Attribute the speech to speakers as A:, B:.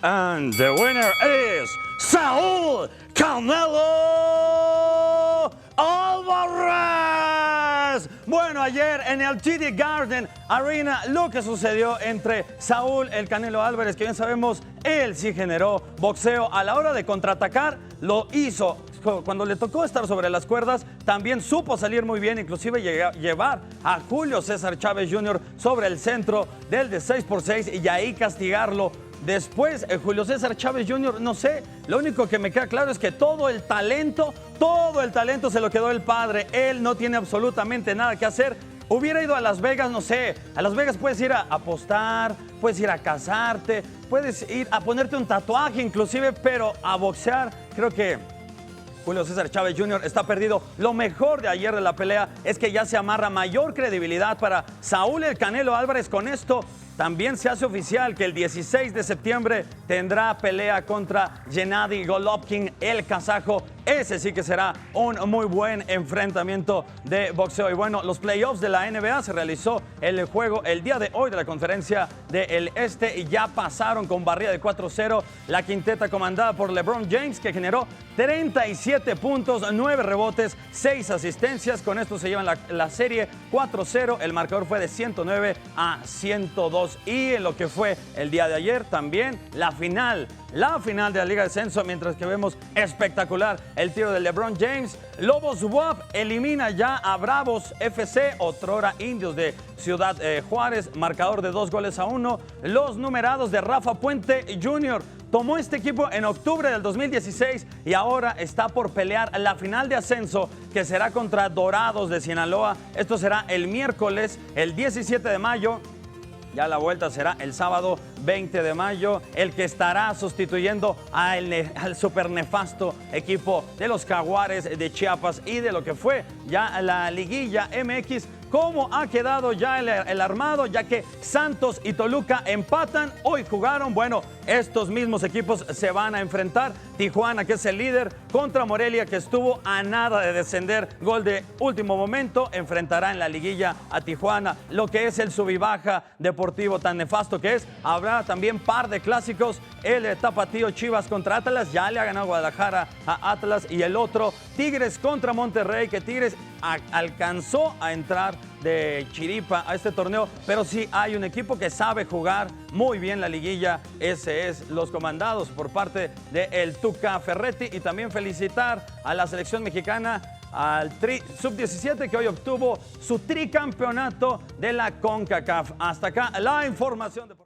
A: And the winner is Saúl Canelo Álvarez. Bueno, ayer en el TD Garden Arena lo que sucedió entre Saúl el Canelo Álvarez, que bien sabemos, él sí generó boxeo a la hora de contraatacar, lo hizo. Cuando le tocó estar sobre las cuerdas, también supo salir muy bien, inclusive llevar a Julio César Chávez Jr. sobre el centro del de 6x6 y ahí castigarlo. Después, Julio César Chávez Jr., no sé, lo único que me queda claro es que todo el talento se lo quedó el padre. Él no tiene absolutamente nada que hacer. Hubiera ido a Las Vegas, no sé, a Las Vegas puedes ir a apostar, puedes ir a casarte, puedes ir a ponerte un tatuaje inclusive, pero a boxear, creo que Julio César Chávez Jr. está perdido. Lo mejor de ayer de la pelea es que ya se amarra mayor credibilidad para Saúl el Canelo Álvarez. Con esto también se hace oficial que el 16 de septiembre tendrá pelea contra Gennady Golovkin, el kazajo. Ese sí que será un muy buen enfrentamiento de boxeo. Y bueno, los playoffs de la NBA se realizó el juego el día de hoy de la conferencia del Este y ya pasaron con barrida de 4-0 la quinteta comandada por LeBron James, que generó 37 puntos, 9 rebotes, 6 asistencias. Con esto se llevan la serie 4-0. El marcador fue de 109-102. Y en lo que fue el día de ayer también la final de la Liga de Ascenso, mientras que vemos espectacular el tiro de LeBron James. Lobos WAP elimina ya a Bravos FC, otrora Indios de Ciudad Juárez, marcador de 2-1. Los numerados de Rafa Puente Jr. tomó este equipo en octubre del 2016 y ahora está por pelear la final de ascenso, que será contra Dorados de Sinaloa. Esto será el miércoles, el 17 de mayo. Ya la vuelta será el sábado 20 de mayo, el que estará sustituyendo al super nefasto equipo de los Jaguares de Chiapas y de lo que fue ya la liguilla MX. ¿Cómo ha quedado ya el armado? Ya que Santos y Toluca empatan, hoy jugaron. Bueno, estos mismos equipos se van a enfrentar. Tijuana, que es el líder, contra Morelia, que estuvo a nada de descender. Gol de último momento, enfrentará en la liguilla a Tijuana. Lo que es el sub y baja deportivo tan nefasto que es. Habrá también par de clásicos. El tapatío Chivas contra Atlas, ya le ha ganado Guadalajara a Atlas. Y el otro, Tigres contra Monterrey, que Tigres alcanzó a entrar de chiripa a este torneo, pero sí hay un equipo que sabe jugar muy bien la liguilla. Ese es los comandados por parte de el Tuca Ferretti. Y también felicitar a la selección mexicana, al Sub-17, que hoy obtuvo su tricampeonato de la CONCACAF. Hasta acá la información deportiva.